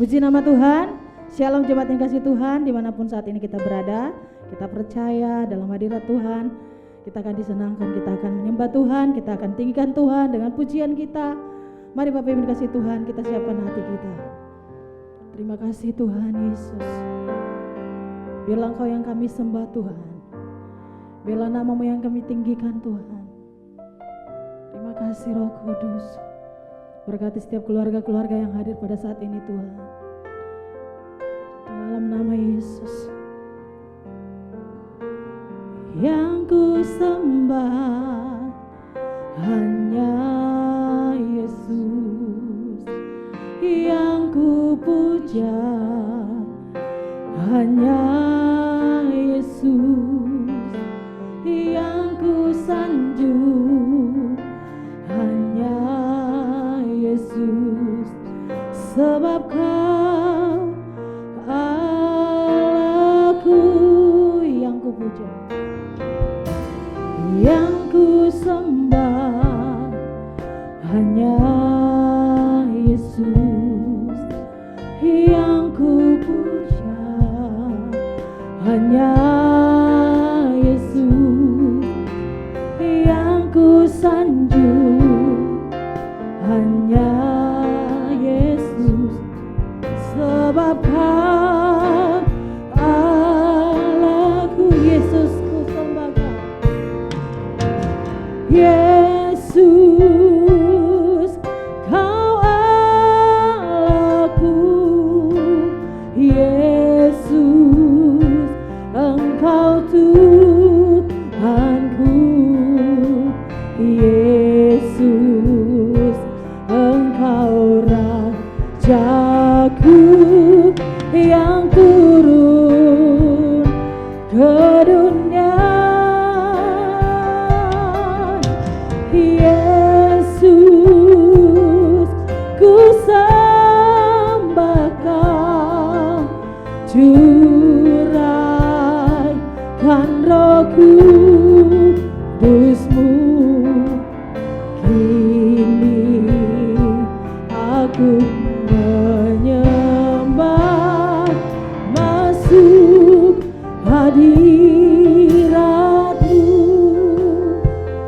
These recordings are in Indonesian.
Puji nama Tuhan. Shalom jemaat yang kasih Tuhan, dimanapun saat ini kita berada. Kita percaya dalam hadirat Tuhan, kita akan disenangkan, kita akan menyembah Tuhan, kita akan tinggikan Tuhan dengan pujian kita. Mari Bapak Ibu kasih Tuhan, kita siapkan hati kita. Terima kasih Tuhan Yesus. Biarlah Engkau yang kami sembah Tuhan, biarlah nama-Mu yang kami tinggikan Tuhan. Terima kasih Roh Kudus. Berkati setiap keluarga-keluarga yang hadir pada saat ini Tuhan. Dalam nama Yesus. Yang ku sembah hanya Yesus, yang ku puja hanya Yesus, yang ku sanjung hanya Yesus, sebab Kau Allahku. Yang ku puja, yang ku sembah hanya Yesus, yang ku puja hanya Yesus, yang ku sanjung hanya Yesus, sebab Kau Allahku. Yesus ku sembah Kau, Yesus Kau Allahku, Yesus Engkau Tuhanku, Yesus Engkau Rajaku yang turun ke dunia. Yesus ku sembah Kau, curahkan Roh Kudus-Mu, kini aku menyembah, masuk hadirat-Mu.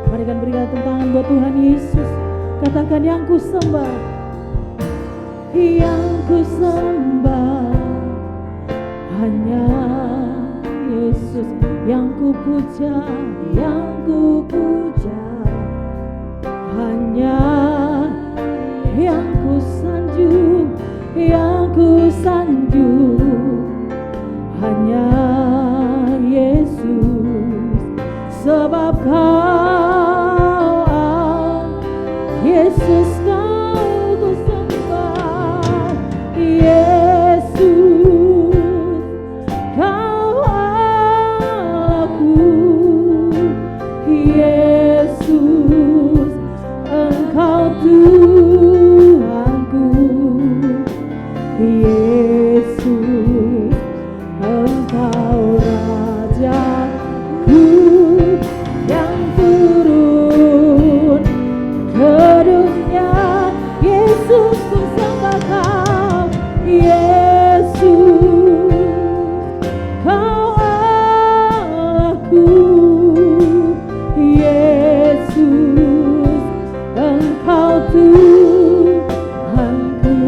Mari kan berikan tepuk tangan buat Tuhan Yesus. Katakan yang ku sembah, yang ku sembah hanya Yesus, yang ku puja, yang ku puja hanya, yang ku sanjung, yang ku sanjung hanya Yesus, sebab Kau Yesus, Kau ku sembah, Yesus Kau Allahku, Yesus Engkau Tuhanku, Yesus Engkau Rajaku yang turun ke dunia. Yesus ku sembah Kau, Yesus Kau Allahku, Yesus Engkau Tuhanku,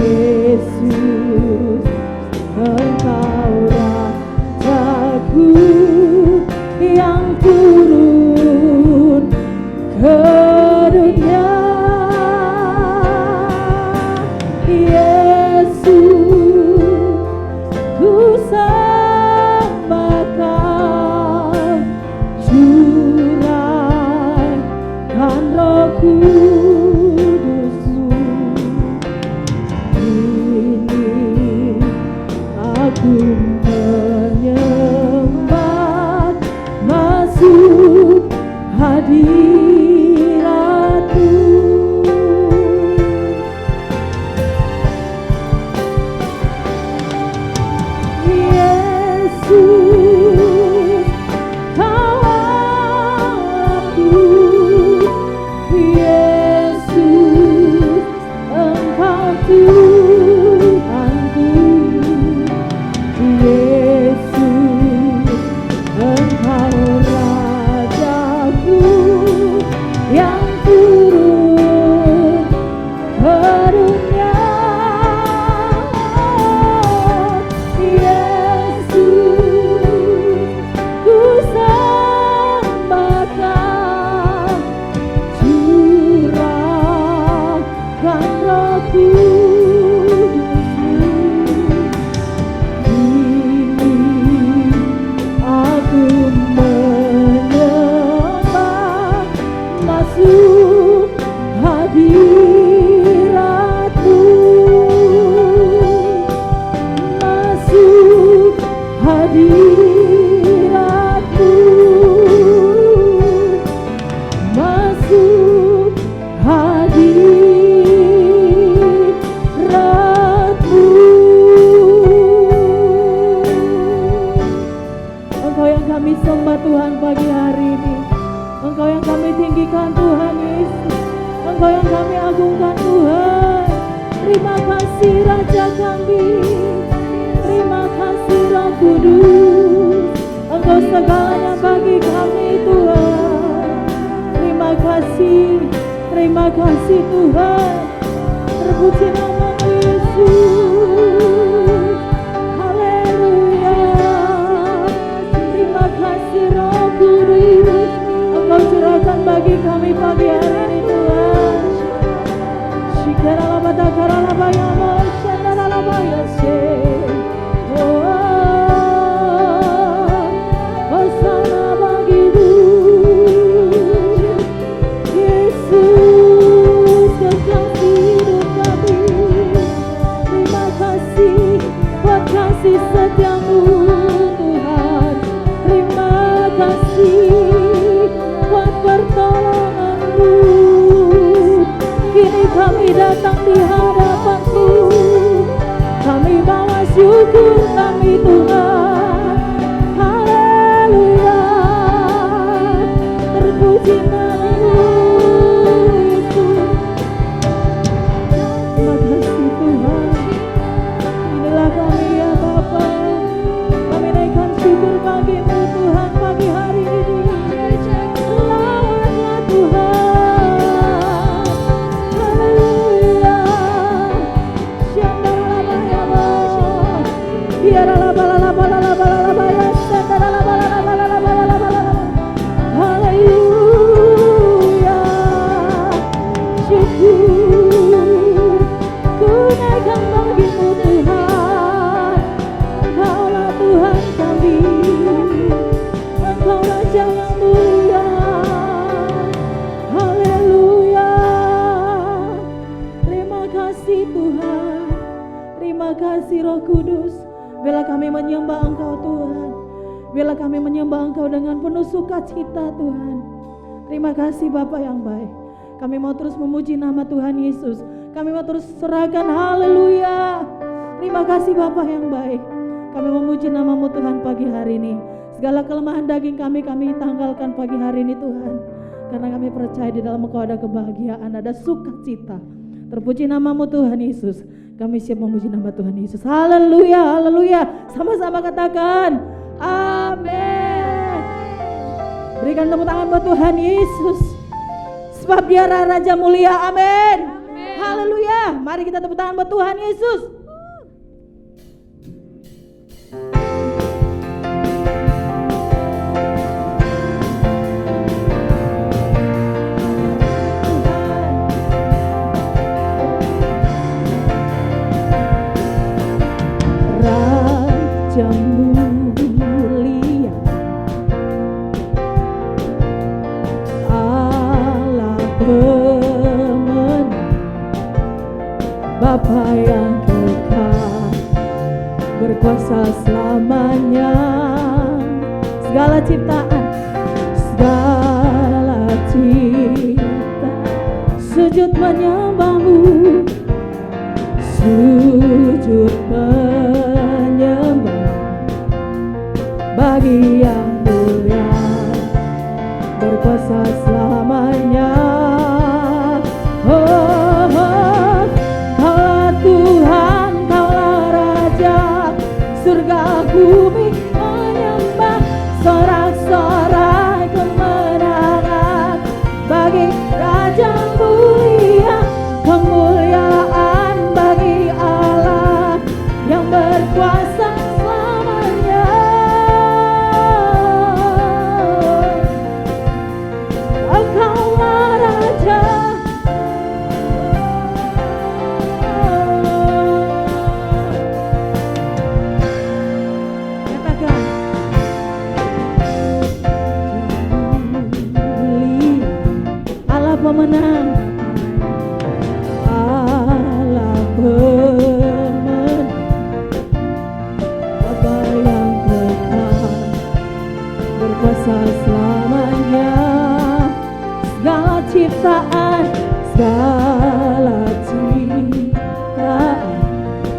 Yesus Engkau Rajaku yang turun ke dunia. Yesus ku sembah Kau, curahkan Roh Kudus-Mu, kini aku menyembah, masuk hadirat-Mu. Yesus Kau Allahku, Yesus Engkau Tuhan. Terima kasih Raja kami, terima kasih Roh Kudus, Engkau segalanya bagi kami Tuhan. Terima kasih Tuhan, terpuji nama Yesus. Haleluya. Terima kasih Roh Kudus, Engkau curahkan bagi kami pagi hari ini Tuhan. Hosana bagimu Yesus, kekasih hidup kami. Terima kasih buat kasih setiamu Tuhan. Terima kasih buat pertolonganmu. Kini kami datang di hadapan-Mu, kami bawa syukur kami Tuhan. Haleluya, terpuji nama-Mu Yesus. Terima kasih Tuhan. Inilah kami ya Bapa, kami naikkan syukur bagi-Mu Tuhan pagi hari ini. Selamatlah Tuhan. Haleluya. Haleluya. Syukur ku naikkan bagi-Mu Tuhan. Engkaulah Tuhan kami, Engkau Raja yang mulia. Haleluya. Terima kasih Tuhan, terima kasih Roh Kudus. Bila kami menyembah Engkau Tuhan, bila kami menyembah Engkau dengan penuh sukacita Tuhan. Terima kasih Bapa yang baik. Kami mau terus memuji nama Tuhan Yesus. Kami mau terus serahkan haleluya. Terima kasih Bapa yang baik. Kami memuji nama-Mu Tuhan pagi hari ini. Segala kelemahan daging kami tanggalkan pagi hari ini Tuhan. Karena kami percaya di dalam Engkau ada kebahagiaan, ada sukacita. Terpuji nama-Mu Tuhan Yesus. Kami siap memuji nama Tuhan Yesus. Haleluya, haleluya. Sama-sama katakan amin. Berikan tepuk tangan buat Tuhan Yesus, sebab Dia Raja mulia. Amin. Haleluya. Mari kita tepuk tangan buat Tuhan Yesus. Raja mulia, Allah pemenang, Bapa yang kekal, berkuasa selamanya. Segala ciptaan sujud menyembah-Mu, sujud menyembah bagi yang mulia, berkuasa selamanya. Oh, oh, Kaulah Tuhan, Kaulah Raja, surga bumi menyembah, sorak-sorai kemenangan bagi Raja mulia, kemuliaan bagi Allah yang berkuasa selamanya. Engkaulah Raja, katakan Allah pemenang, Allah pemenang, Bapa yang kekal, berkuasa selamanya. Segala ciptaan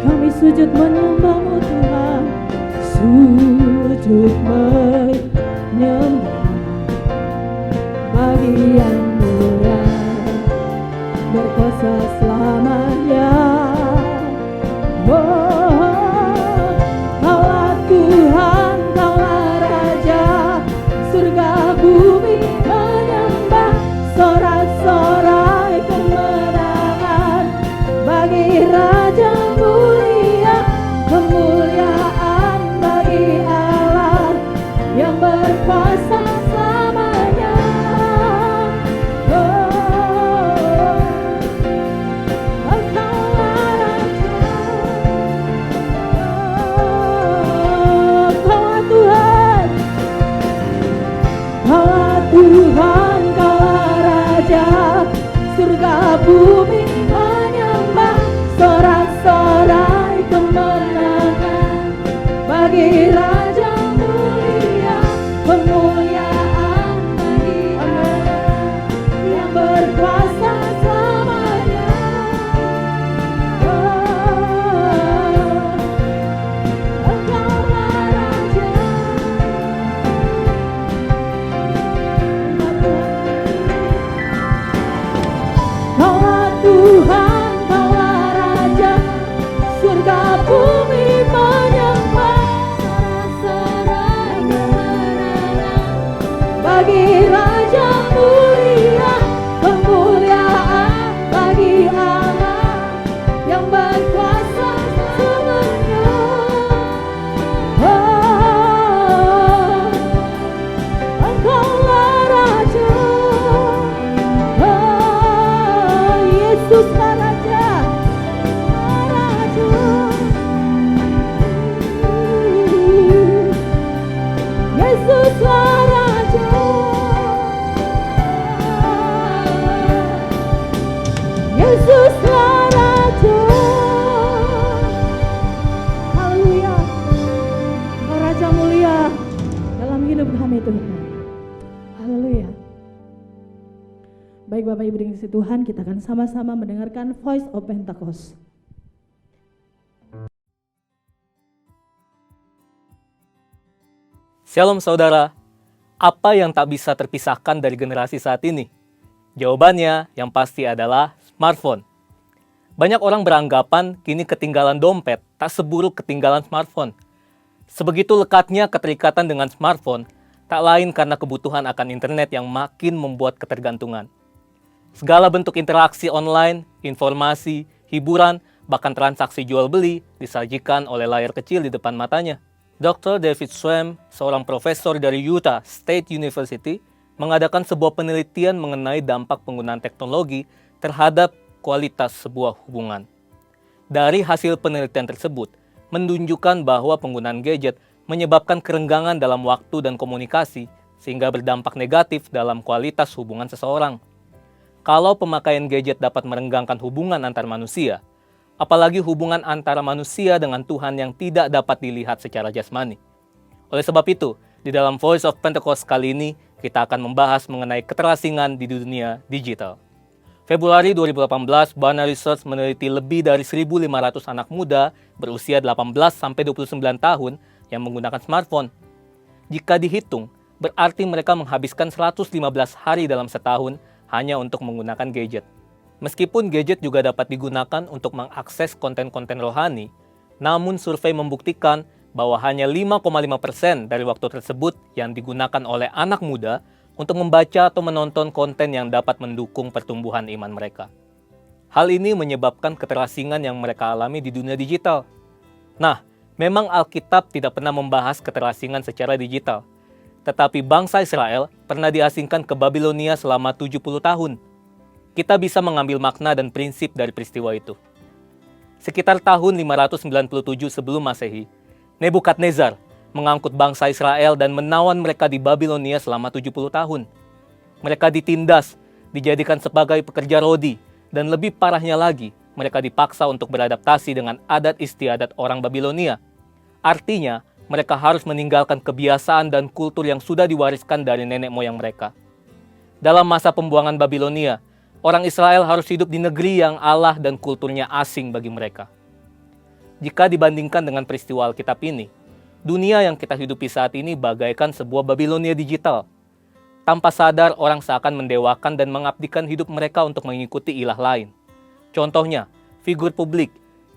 kami sujud menyembah-Mu Tuhan, sujud menyembah bagi yang mulia, berkuasa selamanya. Haleluya. Baik Bapak Ibu dengan kasih Tuhan, kita akan sama-sama mendengarkan Voice of Pentecost. Shalom saudara, apa yang tak bisa terpisahkan dari generasi saat ini? Jawabannya yang pasti adalah smartphone. Banyak orang beranggapan kini ketinggalan dompet tak seburuk ketinggalan smartphone. Sebegitu lekatnya keterikatan dengan smartphone, tak lain karena kebutuhan akan internet yang makin membuat ketergantungan. Segala bentuk interaksi online, informasi, hiburan, bahkan transaksi jual-beli disajikan oleh layar kecil di depan matanya. Dr. David Schwem, seorang profesor dari Utah State University, mengadakan sebuah penelitian mengenai dampak penggunaan teknologi terhadap kualitas sebuah hubungan. Dari hasil penelitian tersebut, menunjukkan bahwa penggunaan gadget menyebabkan kerenggangan dalam waktu dan komunikasi, sehingga berdampak negatif dalam kualitas hubungan seseorang. Kalau pemakaian gadget dapat merenggangkan hubungan antar manusia, apalagi hubungan antara manusia dengan Tuhan yang tidak dapat dilihat secara jasmani. Oleh sebab itu, di dalam Voice of Pentecost kali ini, kita akan membahas mengenai keterasingan di dunia digital. Februari 2018, Barna Research meneliti lebih dari 1.500 anak muda berusia 18-29 tahun yang menggunakan smartphone. Jika dihitung, berarti mereka menghabiskan 115 hari dalam setahun hanya untuk menggunakan gadget. Meskipun gadget juga dapat digunakan untuk mengakses konten-konten rohani, namun survei membuktikan bahwa hanya 5,5% dari waktu tersebut yang digunakan oleh anak muda untuk membaca atau menonton konten yang dapat mendukung pertumbuhan iman mereka. Hal ini menyebabkan keterasingan yang mereka alami di dunia digital. Nah, memang Alkitab tidak pernah membahas keterasingan secara digital, tetapi bangsa Israel pernah diasingkan ke Babilonia selama 70 tahun. Kita bisa mengambil makna dan prinsip dari peristiwa itu. Sekitar tahun 597 sebelum Masehi, Nebukadnezar mengangkut bangsa Israel dan menawan mereka di Babilonia selama 70 tahun. Mereka ditindas, dijadikan sebagai pekerja rodi, dan lebih parahnya lagi, mereka dipaksa untuk beradaptasi dengan adat istiadat orang Babilonia. Artinya, mereka harus meninggalkan kebiasaan dan kultur yang sudah diwariskan dari nenek moyang mereka. Dalam masa pembuangan Babilonia, orang Israel harus hidup di negeri yang Allah dan kulturnya asing bagi mereka. Jika dibandingkan dengan peristiwa Alkitab ini, dunia yang kita hidupi saat ini bagaikan sebuah Babilonia digital. Tanpa sadar, orang seakan mendewakan dan mengabdikan hidup mereka untuk mengikuti ilah lain. Contohnya, figur publik,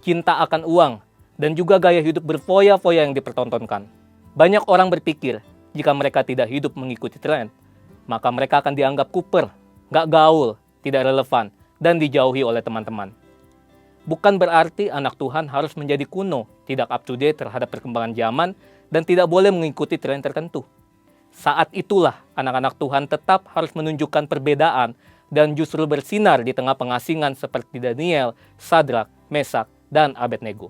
cinta akan uang, dan juga gaya hidup berfoya-foya yang dipertontonkan. Banyak orang berpikir, jika mereka tidak hidup mengikuti tren, maka mereka akan dianggap kuper, gak gaul, tidak relevan, dan dijauhi oleh teman-teman. Bukan berarti anak Tuhan harus menjadi kuno, tidak up to date terhadap perkembangan zaman, dan tidak boleh mengikuti tren tertentu. Saat itulah anak-anak Tuhan tetap harus menunjukkan perbedaan dan justru bersinar di tengah pengasingan seperti Daniel, Sadrak, Mesak, dan Abednego.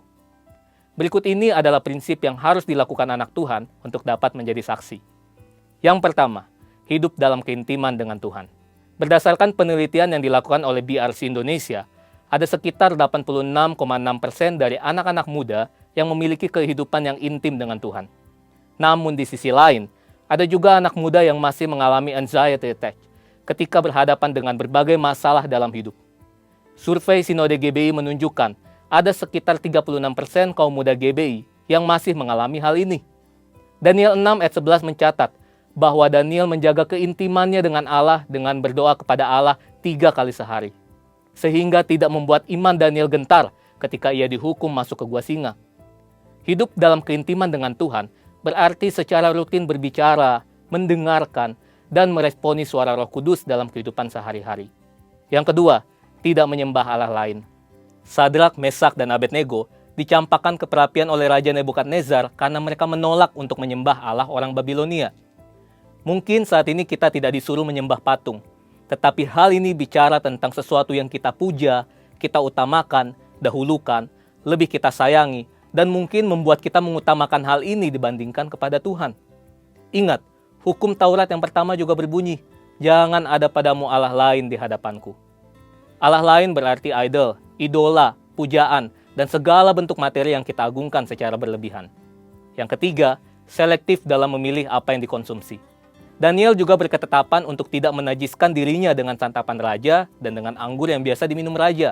Berikut ini adalah prinsip yang harus dilakukan anak Tuhan untuk dapat menjadi saksi. Yang pertama, hidup dalam keintiman dengan Tuhan. Berdasarkan penelitian yang dilakukan oleh BRC Indonesia, ada sekitar 86,6% dari anak-anak muda yang memiliki kehidupan yang intim dengan Tuhan. Namun di sisi lain, ada juga anak muda yang masih mengalami anxiety attack ketika berhadapan dengan berbagai masalah dalam hidup. Survei Sinode GBI menunjukkan ada sekitar 36% kaum muda GBI yang masih mengalami hal ini. Daniel 6 ayat 11 mencatat bahwa Daniel menjaga keintimannya dengan Allah dengan berdoa kepada Allah 3 kali sehari. Sehingga tidak membuat iman Daniel gentar ketika ia dihukum masuk ke gua singa. Hidup dalam keintiman dengan Tuhan berarti secara rutin berbicara, mendengarkan, dan meresponi suara Roh Kudus dalam kehidupan sehari-hari. Yang kedua, tidak menyembah Allah lain. Sadrak, Mesak, dan Abednego dicampakkan ke perapian oleh Raja Nebukadnezar karena mereka menolak untuk menyembah Allah orang Babilonia. Mungkin saat ini kita tidak disuruh menyembah patung, tetapi hal ini bicara tentang sesuatu yang kita puja, kita utamakan, dahulukan, lebih kita sayangi, dan mungkin membuat kita mengutamakan hal ini dibandingkan kepada Tuhan. Ingat, hukum Taurat yang pertama juga berbunyi, jangan ada padamu Allah lain di hadapanku. Allah lain berarti idol, idola, pujaan, dan segala bentuk materi yang kita agungkan secara berlebihan. Yang ketiga, selektif dalam memilih apa yang dikonsumsi. Daniel juga berketetapan untuk tidak menajiskan dirinya dengan santapan raja dan dengan anggur yang biasa diminum raja.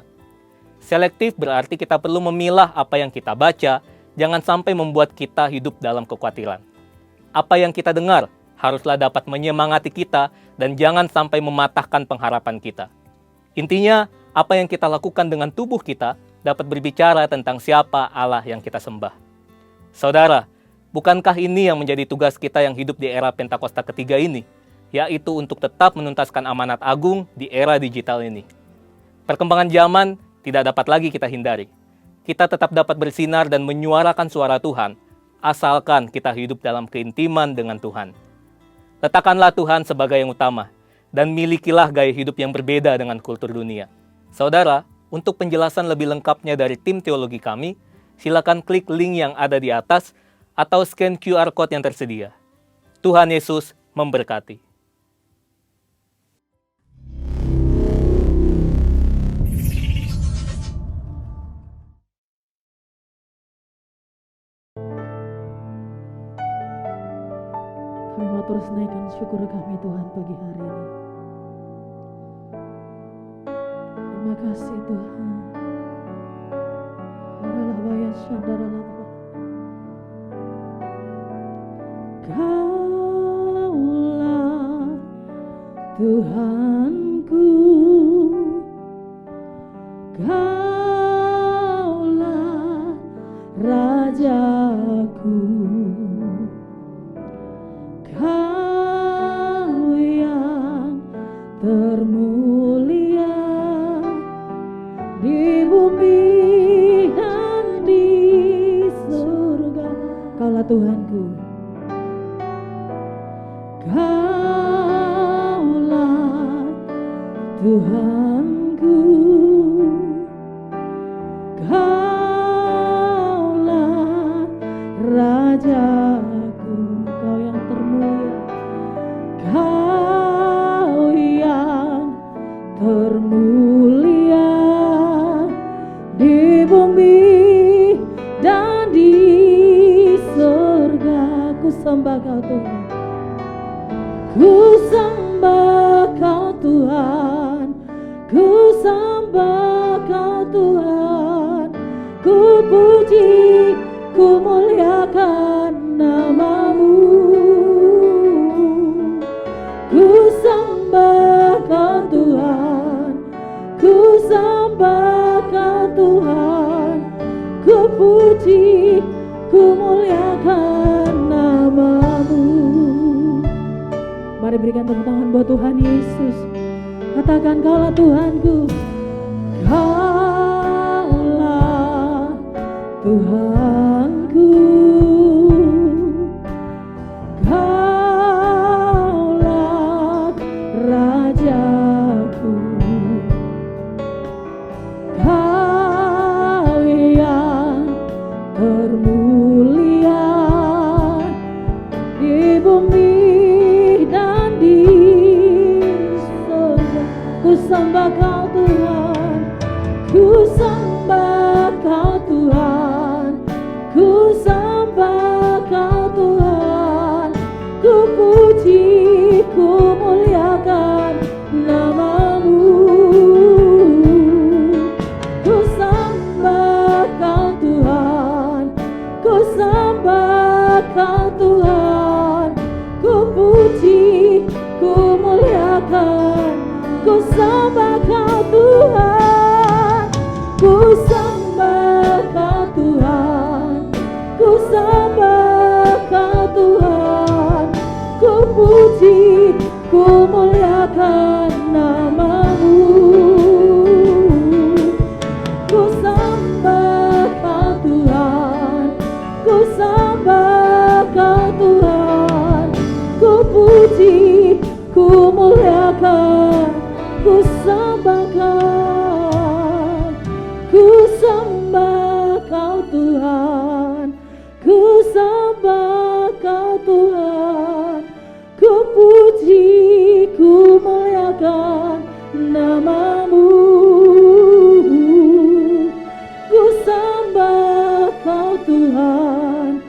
Selektif berarti kita perlu memilah apa yang kita baca, jangan sampai membuat kita hidup dalam kekhawatiran. Apa yang kita dengar haruslah dapat menyemangati kita dan jangan sampai mematahkan pengharapan kita. Intinya, apa yang kita lakukan dengan tubuh kita dapat berbicara tentang siapa Allah yang kita sembah. Saudara, bukankah ini yang menjadi tugas kita yang hidup di era Pentakosta ketiga ini, yaitu untuk tetap menuntaskan amanat agung di era digital ini. Perkembangan zaman tidak dapat lagi kita hindari. Kita tetap dapat bersinar dan menyuarakan suara Tuhan, asalkan kita hidup dalam keintiman dengan Tuhan. Letakkanlah Tuhan sebagai yang utama, dan milikilah gaya hidup yang berbeda dengan kultur dunia. Saudara, untuk penjelasan lebih lengkapnya dari tim teologi kami, silakan klik link yang ada di atas atau scan QR Code yang tersedia. Tuhan Yesus memberkati. Kami mau terus naikkan syukur kami Tuhan pagi hari ini. Terima kasih Tuhan. Adalah bayar syandara lapa. Kaulah Tuhanku, Kaulah Rajaku, Kau yang termulia di bumi dan di surga. Kaulah Tuhanku, Kaulah Tuhanku, Kaulah Rajaku, Kau yang termulia, Kau yang termulia di bumi dan di surga. Ku sembah Kau Tuhan, ku sembah Kau Tuhan, ku sembah Kau Tuhan, ku puji, ku muliakan nama-Mu. Ku sembah Kau Tuhan, ku sembah Kau Tuhan, ku puji, ku muliakan nama-Mu. Mari berikan tepuk tangan buat Tuhan Yesus. Katakan, Kaulah Tuhanku, Kaulah Tuhanku, Kaulah Rajaku, Kau yang termulia di bumi dan di surga. Ku sembah Kau Tuhan, ku sembah Kau Tuhan, ku sembah Kau Tuhan, ku puji, ku muliakan nama-Mu. Ku sembah Kau Tuhan, ku sembah Kau Tuhan, ku puji, ku muliakan. Ku sembah Kau Tuhan, ku sembah Kau Tuhan, ku sembah Kau Tuhan, ku puji, ku muliakan nama-Mu. Ku sembah Kau Tuhan, ku sembah Kau Tuhan, ku puji, ku muliakan. Ku sembah Kau, ku sembah Kau Tuhan, ku sembah Kau Tuhan, ku puji, ku muliakan nama-Mu. Ku sembah Kau Tuhan,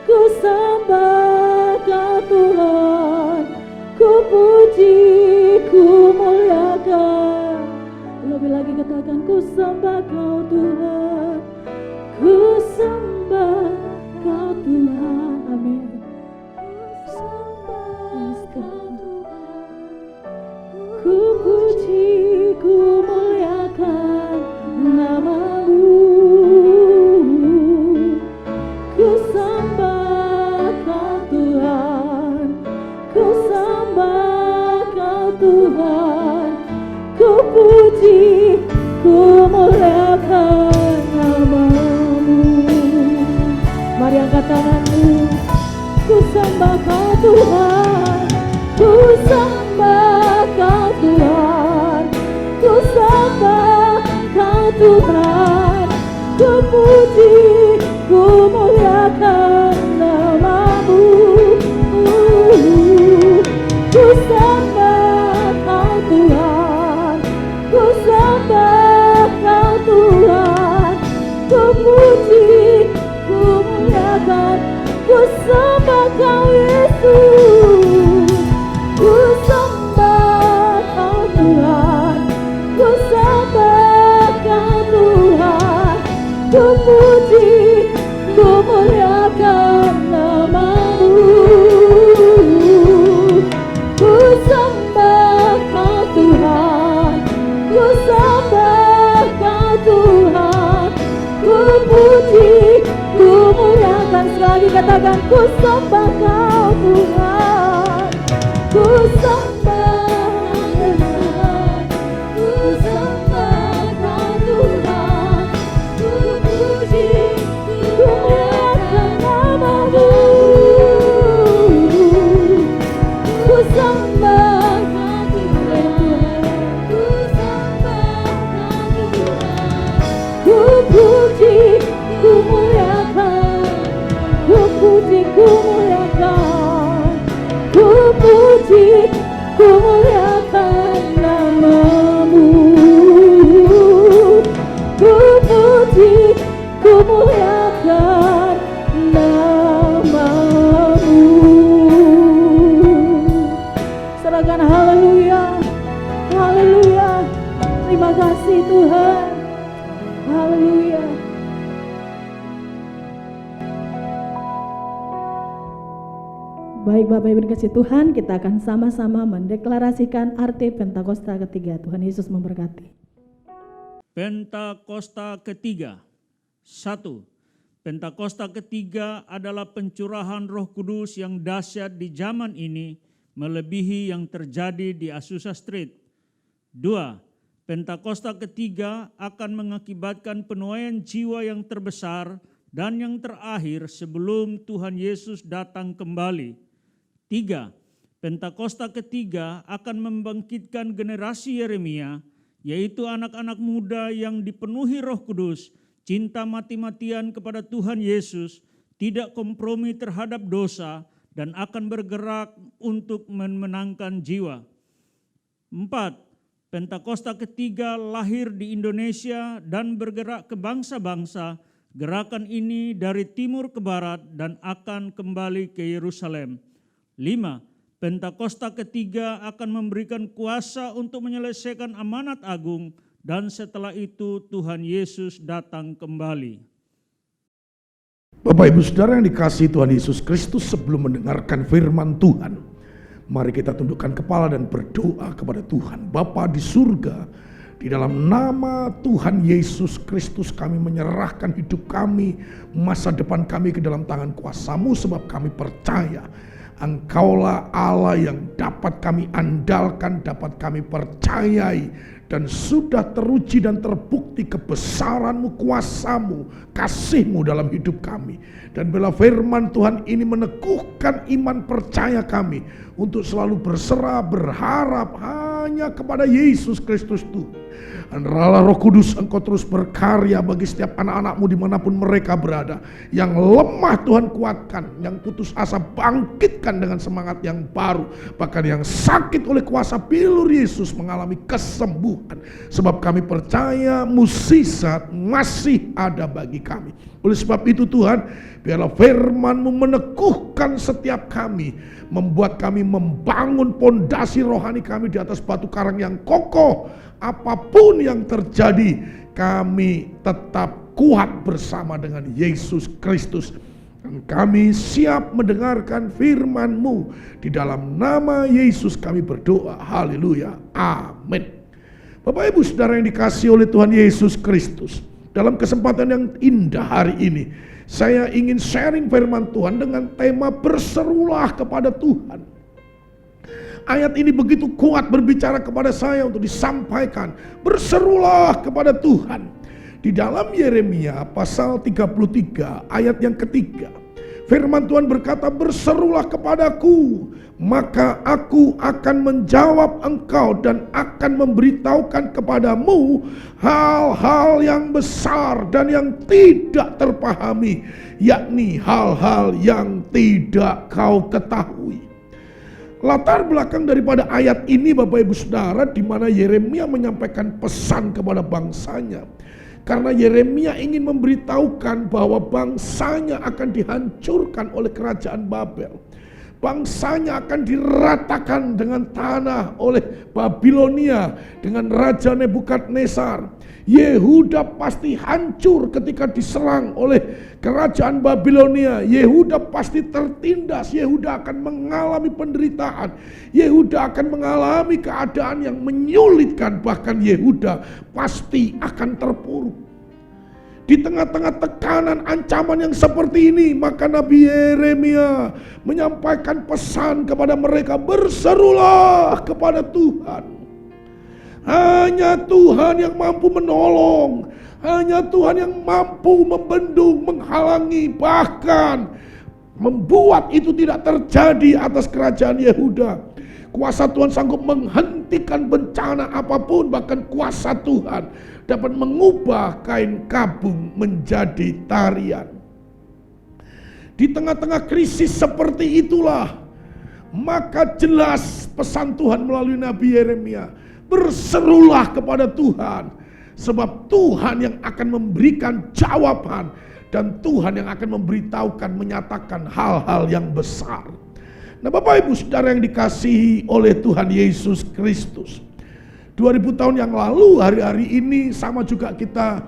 ku sembah Kau Tuhan, katakan ku sembah Kau Tuhan, ku sembah Kau Tuhan. Amin. Ku puji, ku muliakan nama-Mu. Ku sembah Kau Tuhan, ku sembah Kau Tuhan. Ku puji, ku muliakan nama-Mu. Mari angkat tanganmu. Ku sembah Kau Tuhan, ku sembah Kau Tuhan, ku sembah Kau Tuhan. Ku puji, ku muliakan nama-Mu. Ku sembah Kau Tuhan, ku sembah Kau Tuhan. Ku puji, ku muliakan, ku sembah Kau Yesus. Ku sembah Kau Tuhan, ku sembah Kau Tuhan. Ku puji, ku muliakan nama-Mu. Ku sembah Kau Tuhan, ku sembah Kau Tuhan. Ku puji, ku muliakan. Sekali katakan ku sembah Kau Tuhan, ku sembah Tuhan, ku sembah Kau Tuhan. Ku puji, ku muliakan nama-Mu. Ku sembah Kau Tuhan, ku sembah Kau Tuhan. Ku puji, ku muliakan, ku puji, ku muliakan, ku puji, ku muliakan nama-Mu. Ku puji, ku muliakan nama-Mu. Serahkan haleluya, haleluya. Terima kasih Tuhan, haleluya. Baik Bapak Ibu dikasih Tuhan, kita akan sama-sama mendeklarasikan arti Pentakosta ketiga. Tuhan Yesus memberkati. Pentakosta ketiga. 1. Pentakosta ketiga adalah pencurahan Roh Kudus yang dahsyat di zaman ini, melebihi yang terjadi di Azusa Street. 2. Pentakosta ketiga akan mengakibatkan penuaian jiwa yang terbesar dan yang terakhir sebelum Tuhan Yesus datang kembali. 3. Pentakosta ketiga akan membangkitkan generasi Yeremia, yaitu anak-anak muda yang dipenuhi Roh Kudus, cinta mati-matian kepada Tuhan Yesus, tidak kompromi terhadap dosa, dan akan bergerak untuk memenangkan jiwa. 4. Pentakosta ketiga lahir di Indonesia dan bergerak ke bangsa-bangsa. Gerakan ini dari timur ke barat dan akan kembali ke Yerusalem. 5. Pentakosta ketiga akan memberikan kuasa untuk menyelesaikan amanat agung, dan setelah itu Tuhan Yesus datang kembali. Bapak Ibu Saudara yang dikasihi Tuhan Yesus Kristus, sebelum mendengarkan firman Tuhan, mari kita tundukkan kepala dan berdoa kepada Tuhan. Bapa di surga, di dalam nama Tuhan Yesus Kristus kami menyerahkan hidup kami, masa depan kami ke dalam tangan kuasa-Mu, sebab kami percaya Engkaulah Allah yang dapat kami andalkan, dapat kami percayai, dan sudah teruji dan terbukti kebesaran-Mu, kuasa-Mu, kasih-Mu dalam hidup kami. Dan bila firman Tuhan ini meneguhkan iman percaya kami untuk selalu berserah, berharap hanya kepada Yesus Kristus Tuhan. Allah Roh Kudus, Engkau terus berkarya bagi setiap anak-anak-Mu dimanapun mereka berada. Yang lemah Tuhan kuatkan, yang putus asa bangkitkan dengan semangat yang baru. Bahkan yang sakit oleh kuasa pilur Yesus mengalami kesembuhan. Sebab kami percaya mukjizat masih ada bagi kami. Oleh sebab itu Tuhan, biarlah firman-Mu meneguhkan setiap kami, membuat kami membangun pondasi rohani kami di atas batu batu karang yang kokoh. Apapun yang terjadi, kami tetap kuat bersama dengan Yesus Kristus. Dan kami siap mendengarkan firman-Mu. Di dalam nama Yesus kami berdoa. Haleluya. Amin. Bapak Ibu Saudara yang dikasihi oleh Tuhan Yesus Kristus, dalam kesempatan yang indah hari ini, saya ingin sharing firman Tuhan dengan tema berserulah kepada Tuhan. Ayat ini begitu kuat berbicara kepada saya untuk disampaikan. Berserulah kepada Tuhan. Di dalam Yeremia pasal 33 ayat yang ketiga, firman Tuhan berkata, berserulah kepadaku, maka aku akan menjawab engkau dan akan memberitahukan kepadamu hal-hal yang besar dan yang tidak terpahami, yakni hal-hal yang tidak kau ketahui. Latar belakang daripada ayat ini Bapak Ibu Saudara, di mana Yeremia menyampaikan pesan kepada bangsanya. Karena Yeremia ingin memberitahukan bahwa bangsanya akan dihancurkan oleh kerajaan Babel. Bangsanya akan diratakan dengan tanah oleh Babilonia, dengan Raja Nebukadnezar. Yehuda pasti hancur ketika diserang oleh kerajaan Babilonia. Yehuda pasti tertindas. Yehuda akan mengalami penderitaan. Yehuda akan mengalami keadaan yang menyulitkan. Bahkan Yehuda pasti akan terpuruk. Di tengah-tengah tekanan ancaman yang seperti ini, maka Nabi Yeremia menyampaikan pesan kepada mereka, berserulah kepada Tuhan. Hanya Tuhan yang mampu menolong, hanya Tuhan yang mampu membendung, menghalangi, bahkan membuat itu tidak terjadi atas kerajaan Yehuda. Kuasa Tuhan sanggup menghentikan bencana apapun, bahkan kuasa Tuhan dapat mengubah kain kabung menjadi tarian. Di tengah-tengah krisis seperti itulah, maka jelas pesan Tuhan melalui Nabi Yeremia, berserulah kepada Tuhan, sebab Tuhan yang akan memberikan jawaban dan Tuhan yang akan memberitahukan, menyatakan hal-hal yang besar. Nah Bapak Ibu Saudara yang dikasihi oleh Tuhan Yesus Kristus, 2000 tahun yang lalu hari-hari ini sama juga kita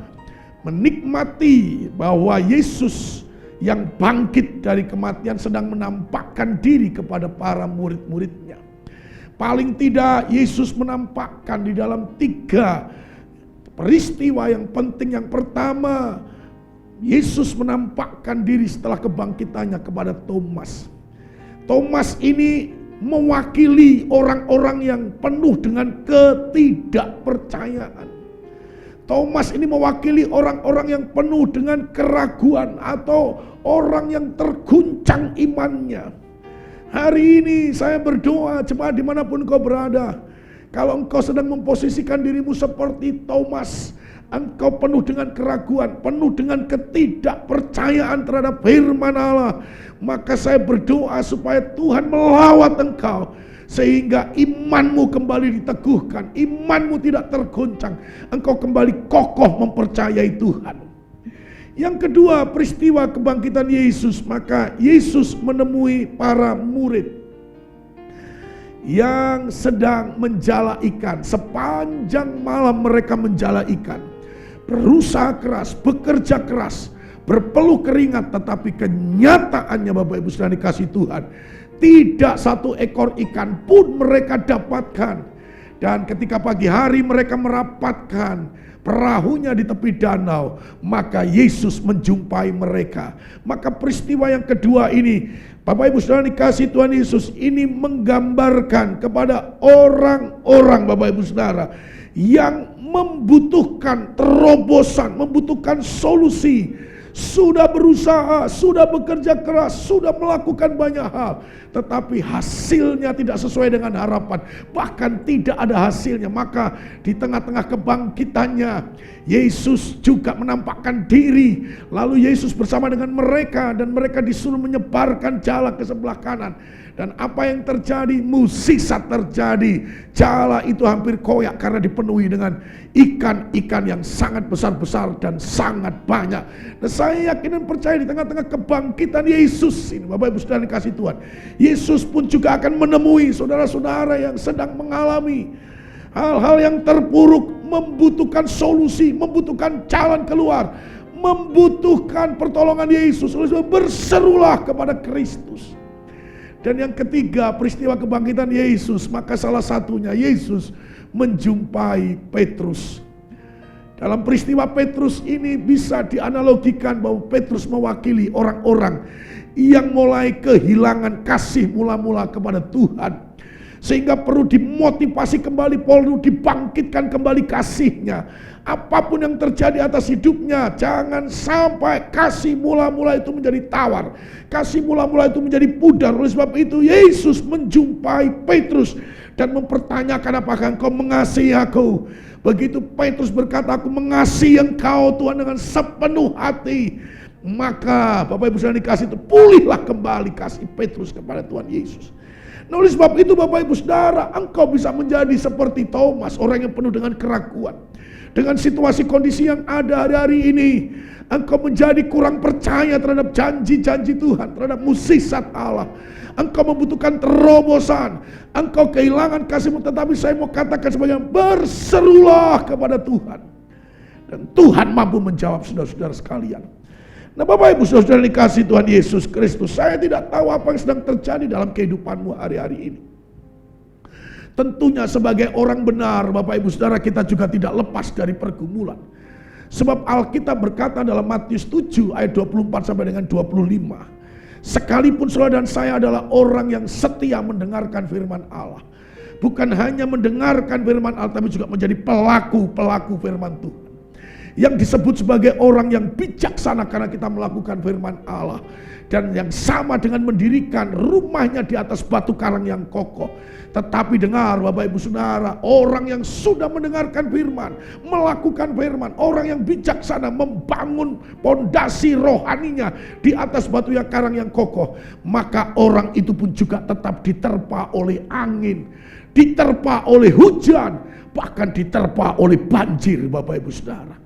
menikmati bahwa Yesus yang bangkit dari kematian sedang menampakkan diri kepada para murid-muridnya. Paling tidak Yesus menampakkan di dalam 3 peristiwa yang penting. Yang pertama, Yesus menampakkan diri setelah kebangkitannya kepada Thomas. Thomas ini mewakili orang-orang yang penuh dengan ketidakpercayaan. Thomas ini mewakili orang-orang yang penuh dengan keraguan atau orang yang terguncang imannya. Hari ini saya berdoa, jemaat dimanapun kau berada, kalau engkau sedang memposisikan dirimu seperti Thomas, engkau penuh dengan keraguan, penuh dengan ketidakpercayaan terhadap firman Allah, maka saya berdoa supaya Tuhan melawat engkau, sehingga imanmu kembali diteguhkan, imanmu tidak tergoncang, engkau kembali kokoh mempercayai Tuhan. Yang kedua, peristiwa kebangkitan Yesus, maka Yesus menemui para murid yang sedang menjala ikan. Sepanjang malam mereka menjala ikan, berusaha keras, bekerja keras, berpeluh keringat, tetapi kenyataannya Bapak Ibu Saudara dikasihi Tuhan, tidak satu ekor ikan pun mereka dapatkan. Dan ketika pagi hari mereka merapatkan perahunya di tepi danau, maka Yesus menjumpai mereka. Maka peristiwa yang kedua ini, Bapak Ibu Saudara dikasihi Tuhan Yesus, ini menggambarkan kepada orang-orang Bapak Ibu Saudara yang membutuhkan terobosan, membutuhkan solusi. Sudah berusaha, sudah bekerja keras, sudah melakukan banyak hal, tetapi hasilnya tidak sesuai dengan harapan, bahkan tidak ada hasilnya. Maka di tengah-tengah kebangkitannya, Yesus juga menampakkan diri. Lalu Yesus bersama dengan mereka, dan mereka disuruh menyebarkan jala ke sebelah kanan. Dan apa yang terjadi? Mukjizat terjadi. Jala itu hampir koyak karena dipenuhi dengan ikan-ikan yang sangat besar-besar dan sangat banyak. Dan saya yakin dan percaya di tengah-tengah kebangkitan Yesus ini, Bapak Ibu Saudara dikasihi Tuhan, Yesus pun juga akan menemui saudara-saudara yang sedang mengalami hal-hal yang terpuruk membutuhkan solusi, membutuhkan jalan keluar, membutuhkan pertolongan Yesus. Oleh sebab berserulah kepada Kristus. Dan yang ketiga, peristiwa kebangkitan Yesus, maka salah satunya Yesus menjumpai Petrus. Dalam peristiwa Petrus ini bisa dianalogikan bahwa Petrus mewakili orang-orang yang mulai kehilangan kasih mula-mula kepada Tuhan. Sehingga perlu dimotivasi kembali, perlu dibangkitkan kembali kasihnya. Apapun yang terjadi atas hidupnya, jangan sampai kasih mula-mula itu menjadi tawar. Kasih mula-mula itu menjadi pudar. Oleh sebab itu Yesus menjumpai Petrus dan mempertanyakan, apakah engkau mengasihi aku? Begitu Petrus berkata, aku mengasihi engkau Tuhan dengan sepenuh hati. Maka Bapak Ibu Saudara dikasih itu, pulihlah kembali kasih Petrus kepada Tuhan Yesus. Nah, oleh sebab itu Bapak Ibu Saudara, engkau bisa menjadi seperti Thomas, orang yang penuh dengan keraguan. Dengan situasi kondisi yang ada hari-hari ini, engkau menjadi kurang percaya terhadap janji-janji Tuhan, terhadap mukjizat Allah. Engkau membutuhkan terobosan, engkau kehilangan kasihmu, tetapi saya mau katakan sebagai berserulah kepada Tuhan. Dan Tuhan mampu menjawab saudara-saudara sekalian. Nah Bapak Ibu Saudara dikasih Tuhan Yesus Kristus, saya tidak tahu apa yang sedang terjadi dalam kehidupanmu hari-hari ini. Tentunya sebagai orang benar Bapak Ibu Saudara, kita juga tidak lepas dari pergumulan. Sebab Alkitab berkata dalam Matius 7 ayat 24 sampai dengan 25. Sekalipun saudara dan saya adalah orang yang setia mendengarkan firman Allah. Bukan hanya mendengarkan firman Allah, tapi juga menjadi pelaku-pelaku firman Tuhan. Yang disebut sebagai orang yang bijaksana karena kita melakukan firman Allah. Dan yang sama dengan mendirikan rumahnya di atas batu karang yang kokoh. Tetapi dengar Bapak Ibu Saudara, orang yang sudah mendengarkan firman, melakukan firman, orang yang bijaksana membangun pondasi rohaninya di atas batu yang karang yang kokoh, maka orang itu pun juga tetap diterpa oleh angin, diterpa oleh hujan, bahkan diterpa oleh banjir Bapak Ibu Saudara.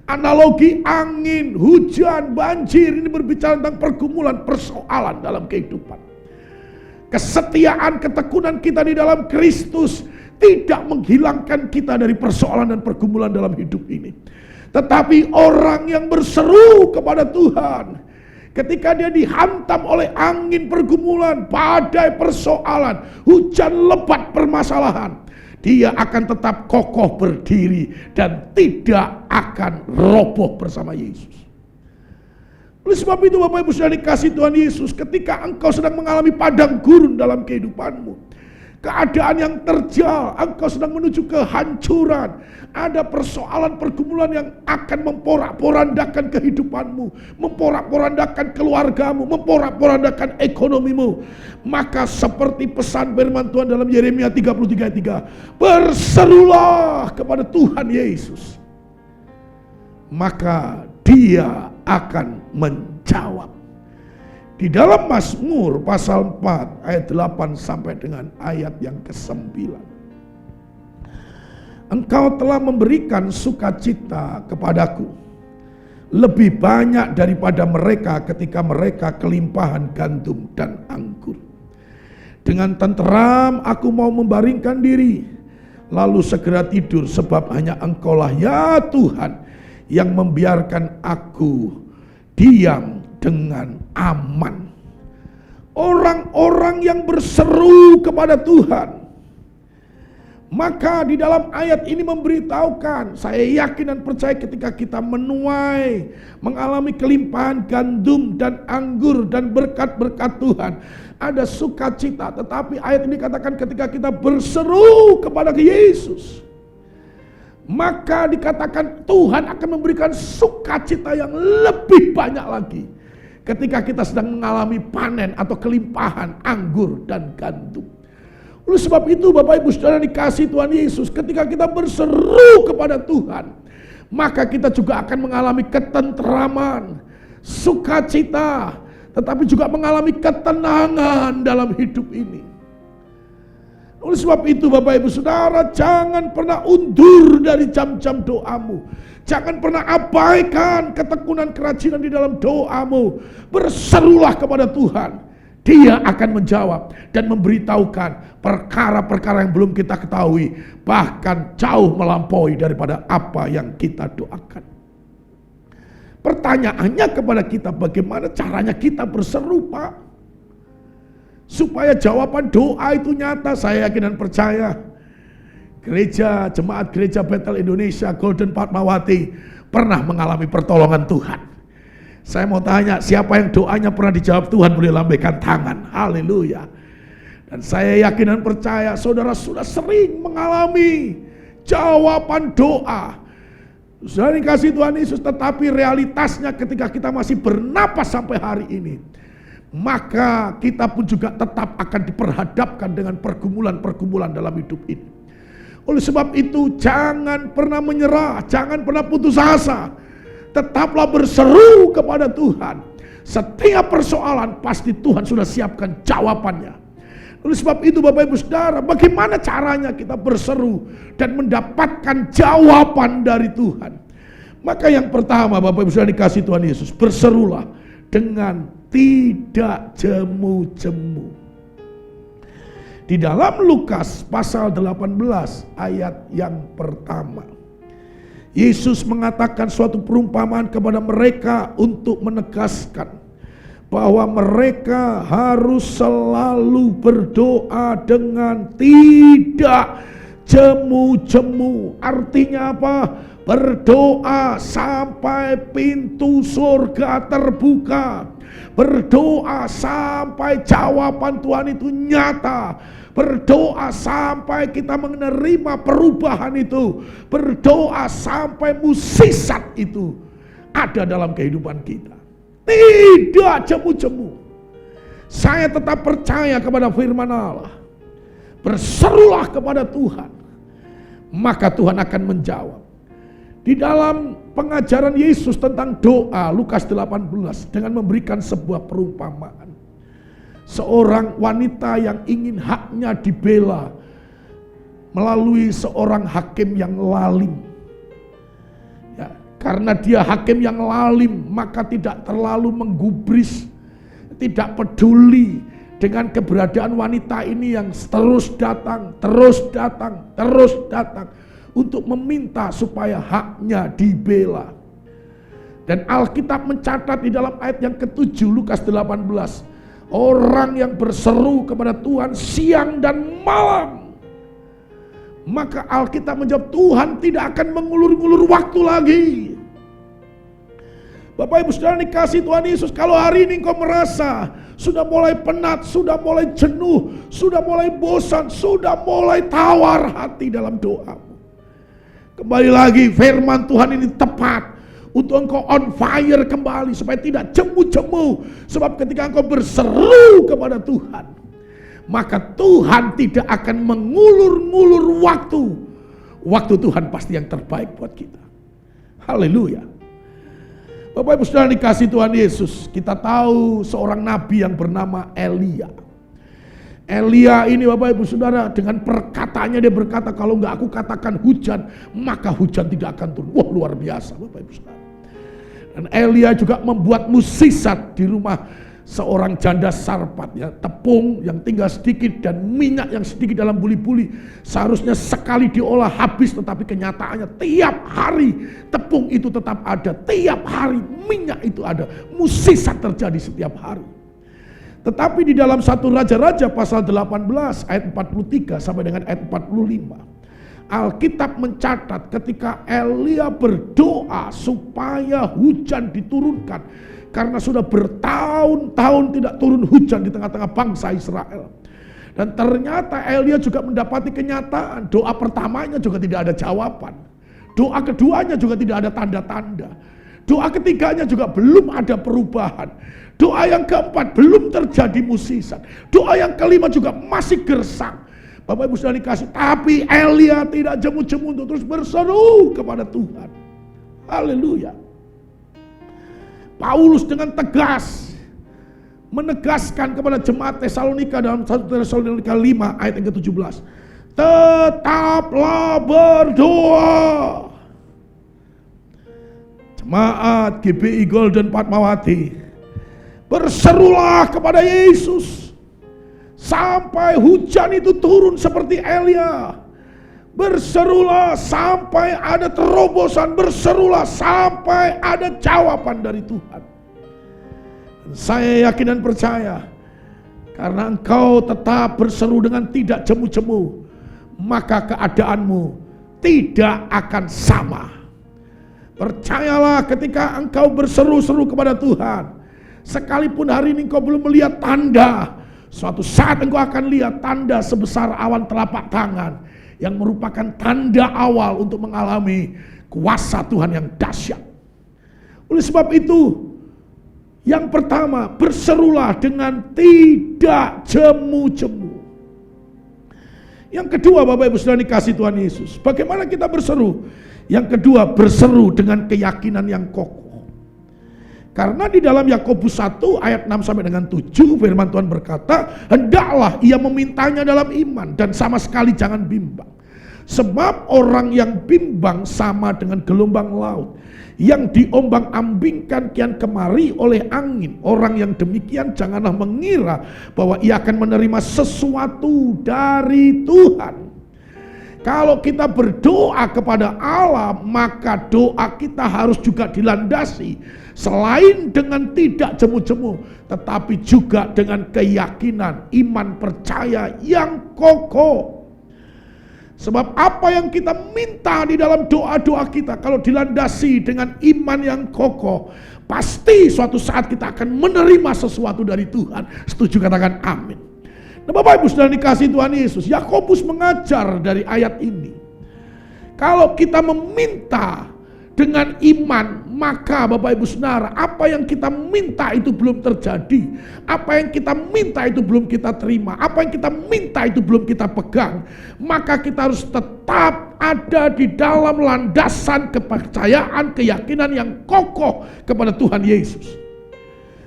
Analogi angin, hujan, banjir ini berbicara tentang pergumulan, persoalan dalam kehidupan. Kesetiaan, ketekunan kita di dalam Kristus tidak menghilangkan kita dari persoalan dan pergumulan dalam hidup ini. Tetapi orang yang berseru kepada Tuhan, ketika dia dihantam oleh angin pergumulan, badai persoalan, hujan lebat permasalahan, dia akan tetap kokoh berdiri dan tidak akan roboh bersama Yesus. Oleh sebab itu Bapak Ibu Saudara dikasih Tuhan Yesus, ketika engkau sedang mengalami padang gurun dalam kehidupanmu, keadaan yang terjal, engkau sedang menuju kehancuran, ada persoalan pergumulan yang akan memporak-porandakan kehidupanmu, memporak-porandakan keluargamu, memporak-porandakan ekonomimu, maka seperti pesan firman Tuhan dalam Yeremia 33 ayat 3, berserulah kepada Tuhan Yesus, maka Dia akan menjawab. Di dalam Mazmur pasal 4 ayat 8 sampai dengan ayat yang ke-9. Engkau telah memberikan sukacita kepadaku lebih banyak daripada mereka ketika mereka kelimpahan gandum dan anggur. Dengan tenteram aku mau membaringkan diri, lalu segera tidur, sebab hanya Engkaulah ya Tuhan yang membiarkan aku diam dengan aman. Orang-orang yang berseru kepada Tuhan, maka di dalam ayat ini memberitahukan, saya yakin dan percaya ketika kita menuai, mengalami kelimpahan gandum dan anggur dan berkat-berkat Tuhan, ada sukacita. Tetapi ayat ini katakan ketika kita berseru kepada Yesus, maka dikatakan Tuhan akan memberikan sukacita yang lebih banyak lagi ketika kita sedang mengalami panen atau kelimpahan anggur dan gandum. Oleh sebab itu Bapak Ibu Saudara dikasih Tuhan Yesus, ketika kita berseru kepada Tuhan, maka kita juga akan mengalami ketentraman, sukacita, tetapi juga mengalami ketenangan dalam hidup ini. Oleh sebab itu Bapak Ibu Saudara, jangan pernah undur dari jam-jam doamu. Jangan pernah abaikan ketekunan kerajinan di dalam doamu. Berserulah kepada Tuhan. Dia akan menjawab dan memberitahukan perkara-perkara yang belum kita ketahui, bahkan jauh melampaui daripada apa yang kita doakan. Pertanyaannya kepada kita, bagaimana caranya kita berseru, Pak? Supaya jawaban doa itu nyata. Saya yakin dan percaya jemaat gereja Bethel Indonesia Golden Fatmawati pernah mengalami pertolongan Tuhan. Saya mau tanya, siapa yang doanya pernah dijawab Tuhan, boleh lambaikan tangan. Haleluya. Dan saya yakin dan percaya saudara sudah sering mengalami jawaban doa. Sudah dikasih Tuhan Yesus, tetapi realitasnya ketika kita masih bernapas sampai hari ini, maka kita pun juga tetap akan diperhadapkan dengan pergumulan-pergumulan dalam hidup ini. Oleh sebab itu jangan pernah menyerah, jangan pernah putus asa. Tetaplah berseru kepada Tuhan. Setiap persoalan pasti Tuhan sudah siapkan jawabannya. Oleh sebab itu Bapak Ibu Saudara, bagaimana caranya kita berseru dan mendapatkan jawaban dari Tuhan? Maka yang pertama Bapak Ibu Saudara dikasih Tuhan Yesus, berserulah dengan tidak jemu-jemu. Di dalam Lukas pasal 18 ayat yang pertama, Yesus mengatakan suatu perumpamaan kepada mereka untuk menegaskan bahwa mereka harus selalu berdoa dengan tidak jemu-jemu. Artinya apa? Berdoa sampai pintu surga terbuka. Berdoa sampai jawaban Tuhan itu nyata. Berdoa sampai kita menerima perubahan itu. Berdoa sampai mukjizat itu ada dalam kehidupan kita. Tidak jemu-jemu. Saya tetap percaya kepada firman Allah. Berserulah kepada Tuhan, maka Tuhan akan menjawab. Di dalam pengajaran Yesus tentang doa, Lukas 18, dengan memberikan sebuah perumpamaan. Seorang wanita yang ingin haknya dibela melalui seorang hakim yang lalim. Ya, karena dia hakim yang lalim, maka tidak terlalu menggubris, tidak peduli dengan keberadaan wanita ini yang terus datang untuk meminta supaya haknya dibela. Dan Alkitab mencatat di dalam ayat yang ke-7 Lukas 18, orang yang berseru kepada Tuhan siang dan malam, maka Alkitab menjawab Tuhan tidak akan mengulur-ngulur waktu lagi. Bapak Ibu Saudara dikasih Tuhan Yesus, kalau hari ini engkau merasa sudah mulai penat, sudah mulai jenuh, sudah mulai bosan, sudah mulai tawar hati dalam doamu, kembali lagi firman Tuhan ini tepat untuk engkau on fire kembali supaya tidak jemu-jemu. Sebab ketika engkau berseru kepada Tuhan, maka Tuhan tidak akan mengulur-ngulur waktu. Waktu Tuhan pasti yang terbaik buat kita. Haleluya. Bapak Ibu Saudara dikasih Tuhan Yesus, kita tahu seorang nabi yang bernama Elia. Elia ini Bapak Ibu Saudara dengan perkataannya dia berkata, kalau enggak aku katakan hujan, maka hujan tidak akan turun. Wah, luar biasa Bapak Ibu Saudara. Dan Elia juga membuat mukjizat di rumah seorang janda Sarpat, ya, tepung yang tinggal sedikit dan minyak yang sedikit dalam buli-buli. Seharusnya sekali diolah habis, tetapi kenyataannya tiap hari tepung itu tetap ada, tiap hari minyak itu ada. Mukjizat terjadi setiap hari. Tetapi di dalam 1 Raja-Raja pasal 18 ayat 43 sampai dengan ayat 45, Alkitab mencatat ketika Elia berdoa supaya hujan diturunkan, karena sudah bertahun-tahun tidak turun hujan di tengah-tengah bangsa Israel. Dan ternyata Elia juga mendapati kenyataan, doa pertamanya juga tidak ada jawaban. Doa keduanya juga tidak ada tanda-tanda. Doa ketiganya juga belum ada perubahan. Doa yang keempat belum terjadi mukjizat. Doa yang kelima juga masih gersang. Bapak Ibu sudah dikasih, tapi Elia tidak jemu-jemu untuk terus berseru kepada Tuhan. Haleluya. Paulus dengan tegas menegaskan kepada jemaat Tesalonika dalam 1 Tesalonika 5 ayat yang ke-17. Tetaplah berdoa. Jemaat GBI Golden Fatmawati, Berserulah kepada Yesus sampai hujan itu turun seperti Elia. Berserulah sampai ada terobosan, berserulah sampai ada jawaban dari Tuhan. Dan saya yakin dan percaya, karena engkau tetap berseru dengan tidak jemu-jemu, maka keadaanmu tidak akan sama. Percayalah, ketika engkau berseru-seru kepada Tuhan, sekalipun hari ini engkau belum melihat tanda, suatu saat engkau akan lihat tanda sebesar awan telapak tangan, yang merupakan tanda awal untuk mengalami kuasa Tuhan yang dahsyat. Oleh sebab itu, yang pertama, berserulah dengan tidak jemu-jemu. Yang kedua, Bapak Ibu Saudara dikasih Tuhan Yesus, bagaimana kita berseru? Yang kedua, berseru dengan keyakinan yang kokoh. Karena di dalam Yakobus 1 ayat 6 sampai dengan 7 firman Tuhan berkata, hendaklah ia memintanya dalam iman dan sama sekali jangan bimbang. Sebab orang yang bimbang sama dengan gelombang laut yang diombang-ambingkan kian kemari oleh angin. Orang yang demikian janganlah mengira bahwa ia akan menerima sesuatu dari Tuhan. Kalau kita berdoa kepada Allah, maka doa kita harus juga dilandasi selain dengan tidak jemu-jemu, tetapi juga dengan keyakinan, iman, percaya yang kokoh. Sebab apa yang kita minta di dalam doa-doa kita, kalau dilandasi dengan iman yang kokoh, pasti suatu saat kita akan menerima sesuatu dari Tuhan. Setuju, katakan amin. Nah, Bapak Ibu Saudara dikasih Tuhan Yesus, Yakobus mengajar dari ayat ini, kalau kita meminta dengan iman, maka Bapak Ibu Saudara, apa yang kita minta itu belum terjadi, apa yang kita minta itu belum kita terima, apa yang kita minta itu belum kita pegang, maka kita harus tetap ada di dalam landasan kepercayaan, keyakinan yang kokoh kepada Tuhan Yesus.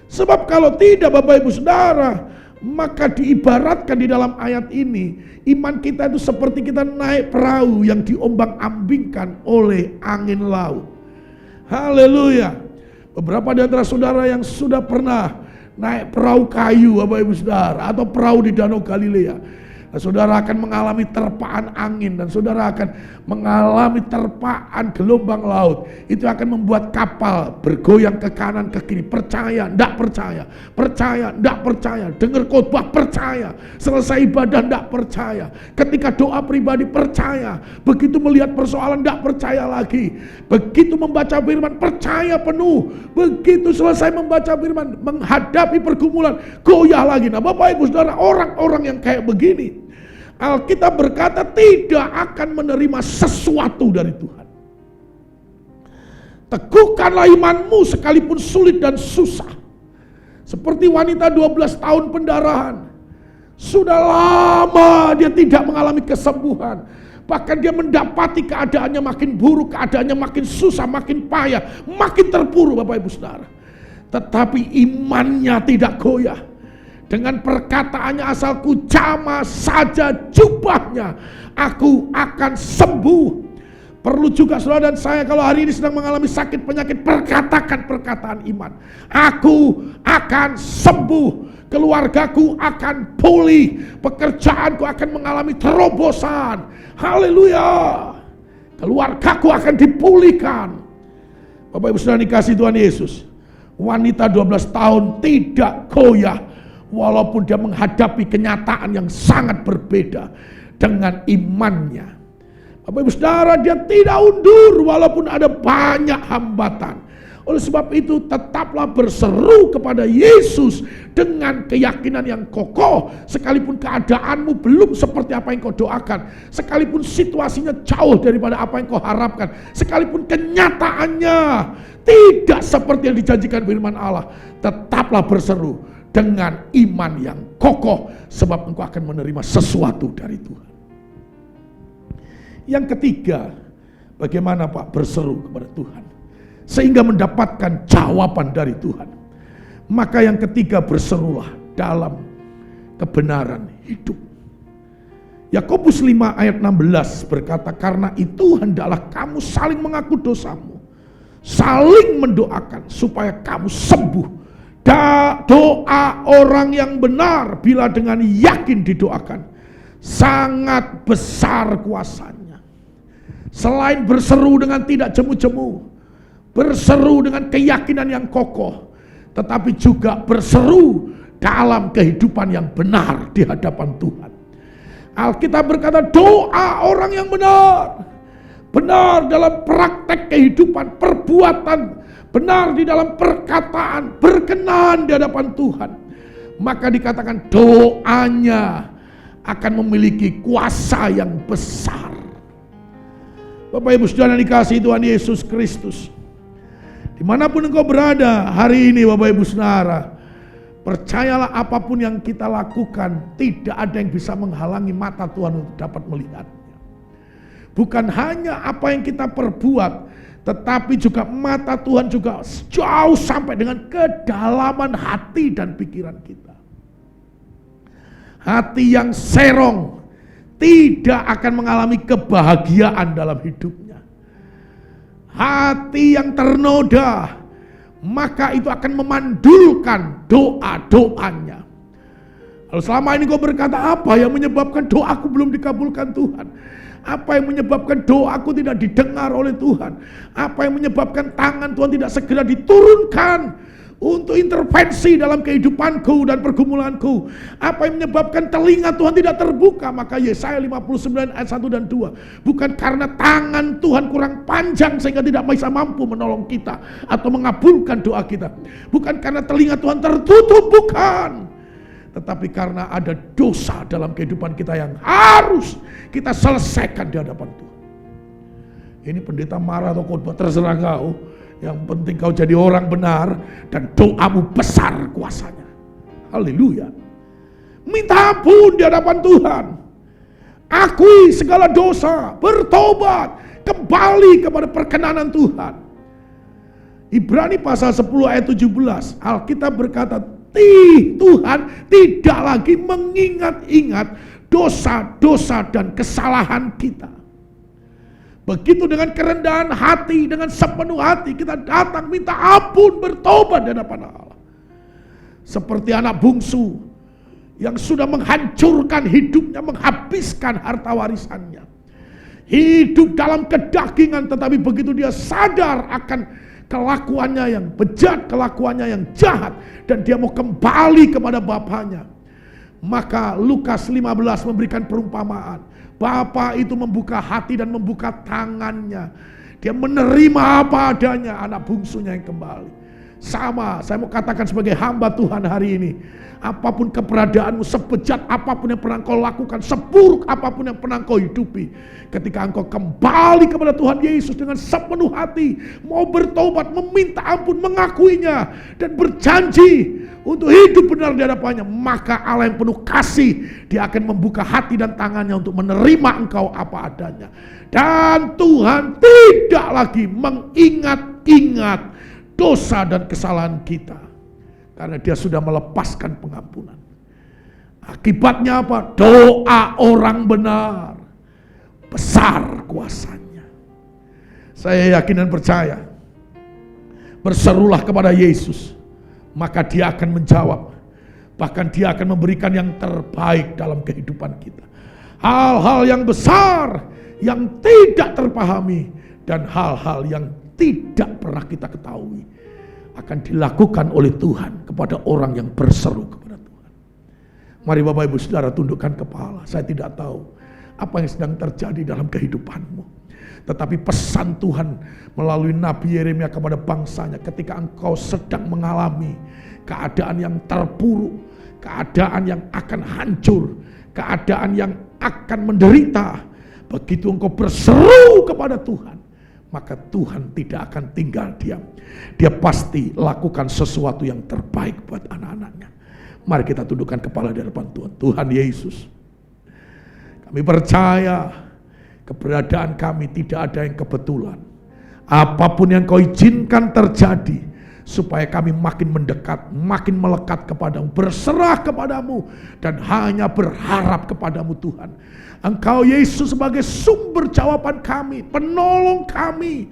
Sebab kalau tidak, Bapak Ibu Saudara, maka diibaratkan di dalam ayat ini, iman kita itu seperti kita naik perahu yang diombang-ambingkan oleh angin laut. Haleluya. Beberapa di antara saudara yang sudah pernah naik perahu kayu, Bapak Ibu Saudara, atau perahu di Danau Galilea, saudara akan mengalami terpaan angin dan saudara akan mengalami terpaan gelombang laut. Itu akan membuat kapal bergoyang ke kanan ke kiri. Percaya, ndak percaya, percaya, ndak percaya, dengar khotbah percaya, selesai ibadah ndak percaya, ketika doa pribadi percaya, begitu melihat persoalan ndak percaya lagi, begitu membaca firman percaya penuh, begitu selesai membaca firman menghadapi pergumulan goyah lagi. Nah, Bapak Ibu Saudara, orang-orang yang kayak begini, Alkitab berkata tidak akan menerima sesuatu dari Tuhan. Teguhkanlah imanmu sekalipun sulit dan susah. Seperti wanita 12 tahun pendarahan. Sudah lama dia tidak mengalami kesembuhan. Bahkan dia mendapati keadaannya makin buruk, keadaannya makin susah, makin payah, makin terpuruk, Bapak Ibu Saudara. Tetapi imannya tidak goyah. Dengan perkataannya, asalku jamah saja jubahnya, aku akan sembuh. Perlu juga saudara dan saya, kalau hari ini sedang mengalami sakit penyakit, perkatakan perkataan iman. Aku akan sembuh, keluargaku akan pulih, pekerjaanku akan mengalami terobosan. Haleluya. Keluargaku akan dipulihkan. Bapak Ibu Saudara dikasih Tuhan Yesus, wanita 12 tahun tidak goyah walaupun dia menghadapi kenyataan yang sangat berbeda dengan imannya. Bapak Ibu Saudara, dia tidak undur walaupun ada banyak hambatan. Oleh sebab itu tetaplah berseru kepada Yesus dengan keyakinan yang kokoh. Sekalipun keadaanmu belum seperti apa yang kau doakan, sekalipun situasinya jauh daripada apa yang kau harapkan, sekalipun kenyataannya tidak seperti yang dijanjikan firman Allah, tetaplah berseru dengan iman yang kokoh, sebab engkau akan menerima sesuatu dari Tuhan. Yang ketiga, bagaimana Pak berseru kepada Tuhan sehingga mendapatkan jawaban dari Tuhan? Maka yang ketiga, berserulah dalam kebenaran hidup. Yakobus 5 ayat 16 berkata, karena itu hendaklah kamu saling mengaku dosamu, saling mendoakan supaya kamu sembuh Doa orang yang benar bila dengan yakin didoakan, sangat besar kuasanya. Selain berseru dengan tidak jemu-jemu, berseru dengan keyakinan yang kokoh, tetapi juga berseru dalam kehidupan yang benar di hadapan Tuhan. Alkitab berkata doa orang yang benar, benar dalam praktek kehidupan, perbuatan, benar di dalam perkataan, berkenan di hadapan Tuhan, maka dikatakan doanya akan memiliki kuasa yang besar. Bapak Ibu Saudara yang dikasihi Tuhan Yesus Kristus, dimanapun engkau berada hari ini Bapak Ibu Saudara, percayalah apapun yang kita lakukan, tidak ada yang bisa menghalangi mata Tuhan untuk dapat melihatnya. Bukan hanya apa yang kita perbuat, tetapi juga mata Tuhan juga jauh sampai dengan kedalaman hati dan pikiran kita. Hati yang serong tidak akan mengalami kebahagiaan dalam hidupnya. Hati yang ternoda, maka itu akan memandulkan doa-doanya. Lalu selama ini kau berkata, apa yang menyebabkan doaku belum dikabulkan Tuhan? Apa yang menyebabkan doaku tidak didengar oleh Tuhan? Apa yang menyebabkan tangan Tuhan tidak segera diturunkan untuk intervensi dalam kehidupanku dan pergumulanku? Apa yang menyebabkan telinga Tuhan tidak terbuka? Maka Yesaya 59 ayat 1 dan 2. Bukan karena tangan Tuhan kurang panjang sehingga tidak bisa mampu menolong kita atau mengabulkan doa kita. Bukan karena telinga Tuhan tertutup, bukan. Tetapi karena ada dosa dalam kehidupan kita yang harus kita selesaikan di hadapan Tuhan. Ini pendeta marah atau khotbah terserah kau. Yang penting kau jadi orang benar dan doamu besar kuasanya. Haleluya. Minta ampun di hadapan Tuhan. Akui segala dosa, bertobat, kembali kepada perkenanan Tuhan. Ibrani pasal 10 ayat 17, Alkitab berkata, Tuhan tidak lagi mengingat-ingat dosa-dosa dan kesalahan kita. Begitu dengan kerendahan hati, dengan sepenuh hati kita datang minta ampun, bertobat di hadapan Allah. Seperti anak bungsu yang sudah menghancurkan hidupnya, menghabiskan harta warisannya. Hidup dalam kedagingan, tetapi begitu dia sadar akan kelakuannya yang bejat, kelakuannya yang jahat, dan dia mau kembali kepada bapaknya, maka Lukas 15 memberikan perumpamaan. Bapa itu membuka hati dan membuka tangannya. Dia menerima apa adanya anak bungsunya yang kembali. Sama, saya mau katakan sebagai hamba Tuhan hari ini, apapun keberadaanmu, sebejat apapun yang pernah kau lakukan, seburuk apapun yang pernah kau hidupi, ketika engkau kembali kepada Tuhan Yesus dengan sepenuh hati, mau bertobat, meminta ampun, mengakuinya, dan berjanji untuk hidup benar di hadapannya, maka Allah yang penuh kasih, dia akan membuka hati dan tangannya untuk menerima engkau apa adanya. Dan Tuhan tidak lagi mengingat-ingat dosa dan kesalahan kita, karena dia sudah melepaskan pengampunan. Akibatnya apa? Doa orang benar besar kuasanya. Saya yakin dan percaya, berserulah kepada Yesus, maka dia akan menjawab. Bahkan dia akan memberikan yang terbaik dalam kehidupan kita. Hal-hal yang besar yang tidak terpahami dan hal-hal yang tidak pernah kita ketahui akan dilakukan oleh Tuhan kepada orang yang berseru kepada Tuhan. Mari Bapak Ibu Saudara tundukkan kepala. Saya tidak tahu apa yang sedang terjadi dalam kehidupanmu, tetapi pesan Tuhan melalui Nabi Yeremia kepada bangsanya, ketika engkau sedang mengalami keadaan yang terpuruk, keadaan yang akan hancur, keadaan yang akan menderita, begitu engkau berseru kepada Tuhan, maka Tuhan tidak akan tinggal diam. Dia pasti lakukan sesuatu yang terbaik buat anak-anaknya. Mari kita tundukkan kepala di hadapan Tuhan. Tuhan Yesus, kami percaya keberadaan kami tidak ada yang kebetulan. Apapun yang kau izinkan terjadi, supaya kami makin mendekat, makin melekat kepadamu, berserah kepadamu, dan hanya berharap kepadamu Tuhan. Engkau Yesus sebagai sumber jawaban kami, penolong kami,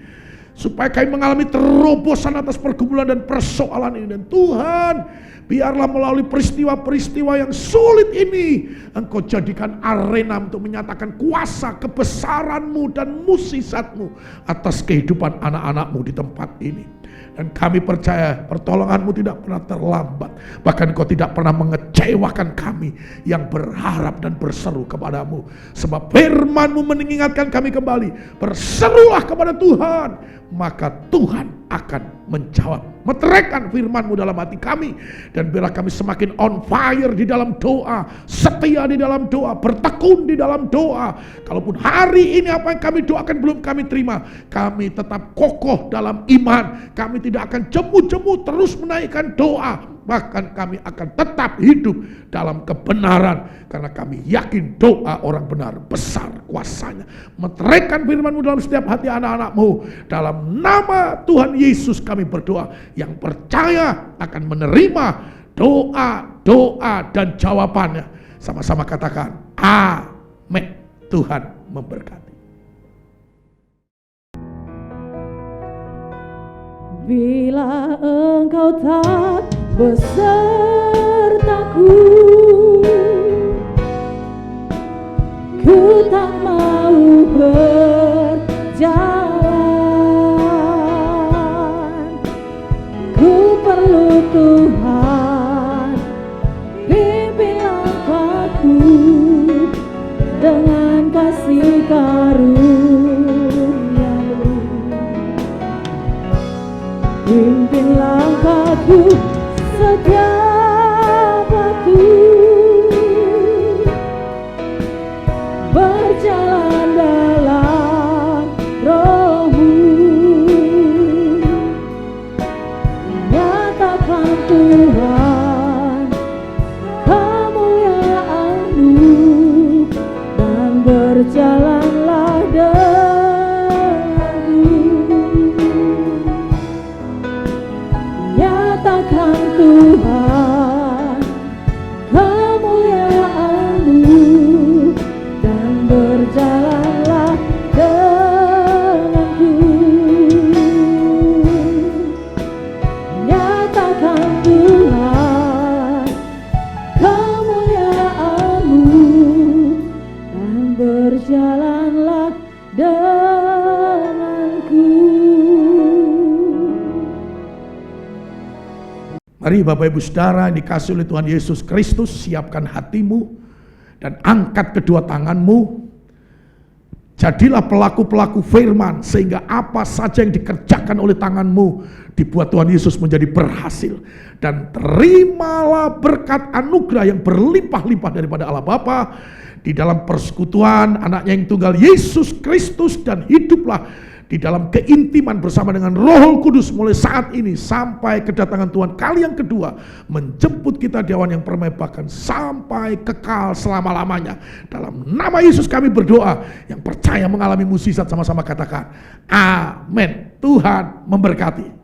supaya kami mengalami terobosan atas pergumulan dan persoalan ini. Dan Tuhan, biarlah melalui peristiwa-peristiwa yang sulit ini, Engkau jadikan arena untuk menyatakan kuasa kebesaran-Mu dan mukjizat-Mu atas kehidupan anak-anak-Mu di tempat ini. Dan kami percaya pertolongan-Mu tidak pernah terlambat. Bahkan Engkau tidak pernah mengecewakan kami yang berharap dan berseru kepadamu. Sebab firman-Mu mengingatkan kami kembali, berserulah kepada Tuhan, maka Tuhan akan menjawab. Meteraikan firman-Mu dalam hati kami, dan biarlah kami semakin on fire di dalam doa, setia di dalam doa, bertekun di dalam doa. Kalaupun hari ini apa yang kami doakan belum kami terima, kami tetap kokoh dalam iman. Kami tidak akan jemu-jemu terus menaikkan doa, bahkan kami akan tetap hidup dalam kebenaran, karena kami yakin doa orang benar besar kuasanya. Meteraikan firman-Mu dalam setiap hati anak-anak-Mu. Dalam nama Tuhan Yesus kami berdoa. Yang percaya akan menerima doa dan jawabannya. Sama-sama katakan amin. Tuhan memberkati. Bila Engkau tak besertaku, ku tak mau berjalan. Ku perlu Tuhan, pimpin langkahku dengan kasih karunia-Mu. Pimpin langkahku setiap waktu, berjalan dalam Roh-Mu. Nyatakan Tuhan kemuliaan-Mu, dan berjalanlah denganku. Nyatakan Tuhan kemuliaan-Mu, dan berjalanlah denganku. Nyatakan Tuhan kemuliaan-Mu, dan berjalanlah denganku. Mari Bapak Ibu Saudara yang dikasihi oleh Tuhan Yesus Kristus, siapkan hatimu dan angkat kedua tanganmu. Jadilah pelaku-pelaku firman, sehingga apa saja yang dikerjakan oleh tanganmu dibuat Tuhan Yesus menjadi berhasil. Dan terimalah berkat anugerah yang berlimpah-limpah daripada Allah Bapa di dalam persekutuan anaknya yang tunggal Yesus Kristus, dan hiduplah di dalam keintiman bersama dengan Roh Kudus mulai saat ini sampai kedatangan Tuhan kali yang kedua, menjemput kita di awan yang permaibakan sampai kekal selama-lamanya. Dalam nama Yesus kami berdoa. Yang percaya mengalami mukjizat sama-sama katakan amin. Tuhan memberkati.